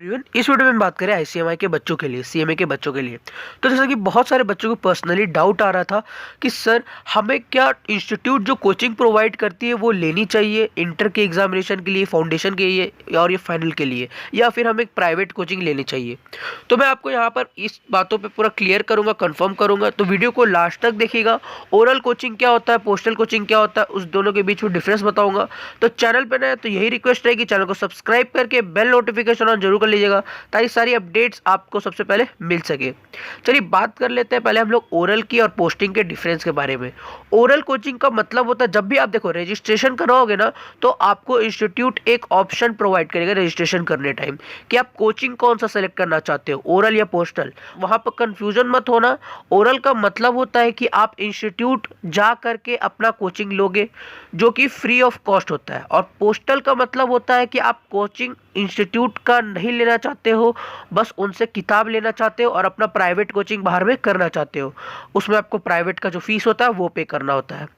इस वीडियो में हम बात करें आईसीएमआई के बच्चों के लिए, सीएमए के बच्चों के लिए। तो जैसा कि बहुत सारे बच्चों को पर्सनली डाउट आ रहा था कि सर हमें क्या इंस्टीट्यूट जो कोचिंग प्रोवाइड करती है वो लेनी चाहिए इंटर के एग्जामिनेशन के लिए, फाउंडेशन के लिए और ये फाइनल के लिए, या फिर हमें प्राइवेट कोचिंग लेनी चाहिए। तो मैं आपको यहाँ पर इस बातों पर पूरा क्लियर करूँगा, कन्फर्म करूँगा। तो वीडियो को लास्ट तक देखिएगा। ओरल कोचिंग क्या होता है, पोस्टल कोचिंग क्या होता है, उस दोनों के बीच में डिफरेंस बताऊँगा। तो चैनल पर नए तो यही रिक्वेस्ट है कि चैनल को सब्सक्राइब करके बेल नोटिफिकेशन ऑन जरूर कर लीजिएगा ताकि सारी अपडेट्स आपको सबसे पहले मिल सके। चलिए बात कर लेते हैं पहले हम लोग ओरल की और पोस्टिंग के डिफरेंस के बारे में। ओरल कोचिंग का मतलब होता है, जब भी आप देखो रजिस्ट्रेशन कराओगे ना, तो आपको इंस्टीट्यूट एक ऑप्शन प्रोवाइड करेगा रजिस्ट्रेशन करने टाइम कि आप कोचिंग कौन सा सेलेक्ट करना चाहते हो, ओरल या पोस्टल। वहां पर कंफ्यूजन मत होना। ओरल का मतलब होता है कि आप इंस्टीट्यूट जा करके अपना कोचिंग लोगे जो कि फ्री ऑफ कॉस्ट होता है, और पोस्टल का मतलब होता है कि आप कोचिंग इंस्टीट्यूट का नहीं लेना चाहते हो, बस उनसे किताब लेना चाहते हो और अपना प्राइवेट कोचिंग बाहर में करना चाहते हो। उसमें आपको प्राइवेट का जो फीस होता है वो पे करना होता है।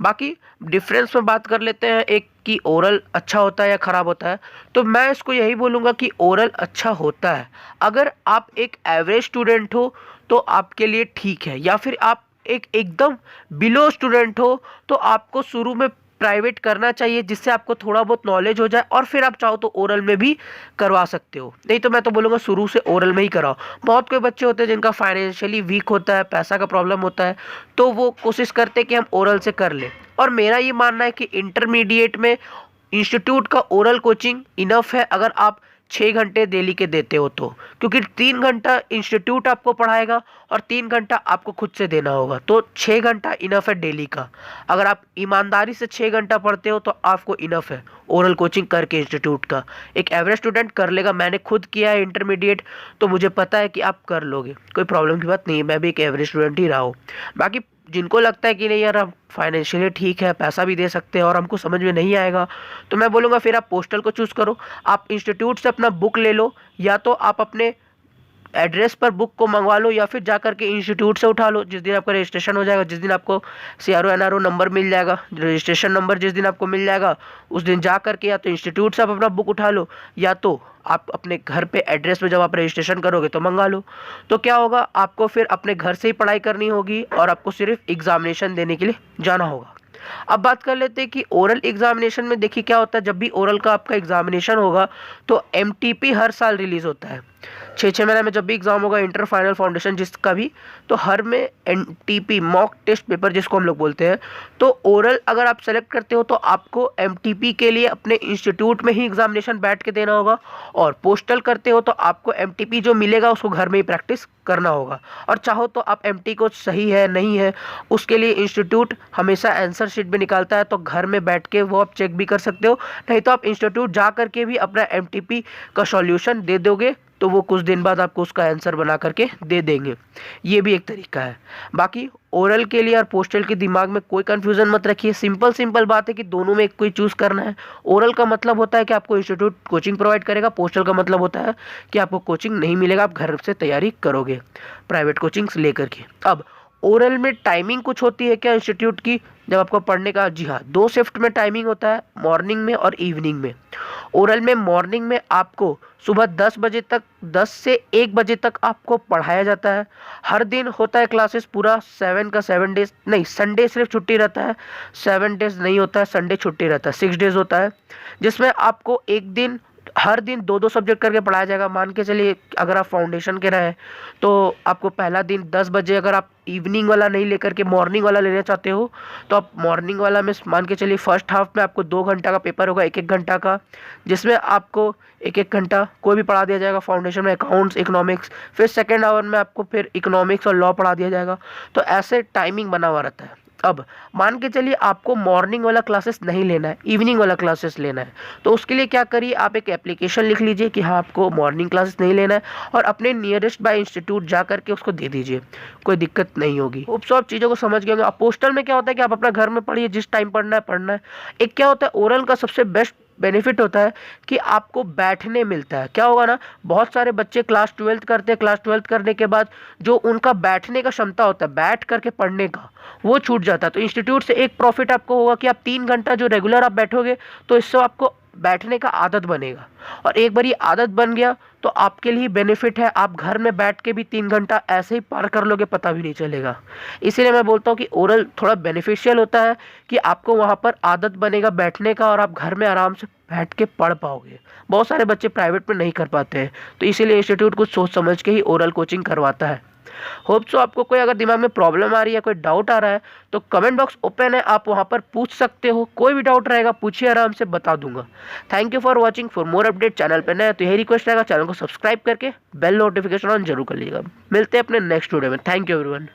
बाकी डिफरेंस में बात कर लेते हैं, एक कि ओरल अच्छा होता है या ख़राब होता है। तो मैं इसको यही बोलूँगा कि ओरल अच्छा होता है अगर आप एक एवरेज स्टूडेंट हो तो आपके लिए ठीक है, या फिर आप एक एकदम बिलो स्टूडेंट हो तो आपको शुरू में प्राइवेट करना चाहिए जिससे आपको थोड़ा बहुत नॉलेज हो जाए, और फिर आप चाहो तो ओरल में भी करवा सकते हो। नहीं तो मैं तो बोलूँगा शुरू से ओरल में ही कराओ। बहुत कोई बच्चे होते हैं जिनका फाइनेंशियली वीक होता है, पैसा का प्रॉब्लम होता है, तो वो कोशिश करते हैं कि हम ओरल से कर लें। और मेरा ये मानना है कि इंटरमीडिएट में इंस्टीट्यूट का ओरल कोचिंग इनफ है अगर आप 6 घंटे डेली के देते हो तो, क्योंकि 3 घंटा इंस्टीट्यूट आपको पढ़ाएगा और 3 घंटा आपको खुद से देना होगा, तो 6 घंटा इनफ है डेली का। अगर आप ईमानदारी से 6 घंटा पढ़ते हो तो आपको इनफ है ओरल कोचिंग करके इंस्टीट्यूट का। एक एवरेज स्टूडेंट कर लेगा, मैंने खुद किया है इंटरमीडिएट, तो मुझे पता है कि आप कर लोगे, कोई प्रॉब्लम की बात नहीं है। मैं भी एक एवरेज स्टूडेंट ही रहा हूँ। बाकी जिनको लगता है कि नहीं यार हम फाइनेंशियली ठीक है, पैसा भी दे सकते हैं और हमको समझ में नहीं आएगा, तो मैं बोलूँगा फिर आप पोस्टल को चूज़ करो। आप इंस्टीट्यूट से अपना बुक ले लो, या तो आप अपने एड्रेस पर बुक को मंगवा लो, या फिर जा करके इंस्टीट्यूट से उठा लो। जिस दिन आपका रजिस्ट्रेशन हो जाएगा, जिस दिन आपको CRO NRO नंबर मिल जाएगा, रजिस्ट्रेशन नंबर जिस दिन आपको मिल जाएगा, उस दिन जा करके या तो इंस्टीट्यूट से आप अपना बुक उठा लो, या तो आप अपने घर पे एड्रेस पे जब आप रजिस्ट्रेशन करोगे तो मंगा लो। तो क्या होगा, आपको फिर अपने घर से ही पढ़ाई करनी होगी और आपको सिर्फ एग्जामिनेशन देने के लिए जाना होगा। अब बात कर लेते हैं कि ओरल एग्जामिनेशन में देखिए क्या होता है। जब भी ओरल का आपका एग्जामिनेशन होगा तो MTP हर साल रिलीज होता है। 6 महीने में जब भी एग्जाम होगा, इंटर, फाइनल, फाउंडेशन जिसका भी, तो हर में MTP मॉक टेस्ट पेपर जिसको हम लोग बोलते हैं। तो ओरल अगर आप सेलेक्ट करते हो तो आपको MTP के लिए अपने इंस्टीट्यूट में ही एग्जामिनेशन बैठ के देना होगा, और पोस्टल करते हो तो आपको MTP जो मिलेगा उसको घर में ही प्रैक्टिस करना होगा। और चाहो तो आप MT को सही है नहीं है उसके लिए इंस्टीट्यूट हमेशा आंसर शीट भी निकालता है, तो घर में बैठ के वो आप चेक भी कर सकते हो। नहीं तो आप इंस्टीट्यूट जा करके भी अपना MTP का सॉल्यूशन दे दोगे तो वो कुछ दिन बाद आपको उसका आंसर बना करके दे देंगे। ये भी एक तरीका है। बाकी ओरल के लिए और पोस्टल के दिमाग में कोई कंफ्यूजन मत रखिए। सिंपल बात है कि दोनों में एक कोई चूज़ करना है। ओरल का मतलब होता है कि आपको इंस्टीट्यूट कोचिंग प्रोवाइड करेगा, पोस्टल का मतलब होता है कि आपको कोचिंग नहीं मिलेगा, आप घर से तैयारी करोगे प्राइवेट कोचिंग्स लेकर के। अब ओरल में टाइमिंग कुछ होती है क्या इंस्टीट्यूट की जब आपको पढ़ने का? जी हाँ, 2 शिफ्ट में टाइमिंग होता है, मॉर्निंग में और इवनिंग में। ओरल में मॉर्निंग में आपको सुबह 10 बजे तक, 10 से 1 बजे तक आपको पढ़ाया जाता है। हर दिन होता है क्लासेस पूरा 7 का 7 डेज नहीं, संडे सिर्फ छुट्टी रहता है, 7 डेज नहीं होता है, संडे छुट्टी रहता है, 6 डेज होता है, जिसमें आपको एक दिन हर दिन 2-2 सब्जेक्ट करके पढ़ाया जाएगा। मान के चलिए अगर आप फाउंडेशन के रहे तो आपको पहला दिन 10 बजे, अगर आप इवनिंग वाला नहीं लेकर के मॉर्निंग वाला लेना चाहते हो तो आप मॉर्निंग वाला में मान के चलिए फर्स्ट हाफ में आपको 2 घंटा का पेपर होगा, 1-1 घंटा का, जिसमें आपको 1-1 घंटा कोई भी पढ़ा दिया जाएगा। फाउंडेशन में अकाउंट्स, इकोनॉमिक्स, फिर सेकेंड आवर में आपको फिर इकोनॉमिक्स और लॉ पढ़ा दिया जाएगा। तो ऐसे टाइमिंग बना हुआ रहता है। अब मान के चलिए आपको मॉर्निंग वाला क्लासेस नहीं लेना है, इवनिंग वाला क्लासेस लेना है, तो उसके लिए क्या करिए, आप एक एप्लीकेशन लिख लीजिए कि हाँ आपको मॉर्निंग क्लासेस नहीं लेना है, और अपने नियरेस्ट बाय इंस्टीट्यूट जा करके उसको दे दीजिए, कोई दिक्कत नहीं होगी। अब सब चीज़ों को समझ गए होंगे। अब पोस्टल में क्या होता है कि आप अपना घर में पढ़िए, जिस टाइम पढ़ना है पढ़ना है। एक क्या होता है, ओरल का सबसे बेस्ट बेनिफिट होता है कि आपको बैठने मिलता है। क्या होगा ना, बहुत सारे बच्चे क्लास 12 करते हैं, क्लास 12 करने के बाद जो उनका बैठने का क्षमता होता है, बैठ करके पढ़ने का, वो छूट जाता है। तो इंस्टीट्यूट से एक प्रॉफिट आपको होगा कि आप 3 घंटा जो रेगुलर आप बैठोगे तो इससे आपको बैठने का आदत बनेगा, और एक बार ये आदत बन गया तो आपके लिए बेनिफिट है, आप घर में बैठ के भी 3 घंटा ऐसे ही पार कर लोगे, पता भी नहीं चलेगा। इसीलिए मैं बोलता हूँ कि ओरल थोड़ा बेनिफिशियल होता है कि आपको वहाँ पर आदत बनेगा बैठने का, और आप घर में आराम से बैठ के पढ़ पाओगे। बहुत सारे बच्चे प्राइवेट में नहीं कर पाते हैं, तो इसीलिए इंस्टीट्यूट कुछ सोच समझ के ही ओरल कोचिंग करवाता है। होप सो आपको कोई अगर दिमाग में प्रॉब्लम आ रही है, कोई डाउट आ रहा है, तो कमेंट बॉक्स ओपन है, आप वहां पर पूछ सकते हो। कोई भी डाउट रहेगा पूछिए, आराम से बता दूंगा। Thank you for watching. For more update channel पे नए तो यही रिक्वेस्ट रहेगा, चैनल को सब्सक्राइब करके बेल नोटिफिकेशन ऑन जरूर कर लीजिएगा। मिलते हैं अपने नेक्स्ट वीडियो में। Thank you everyone.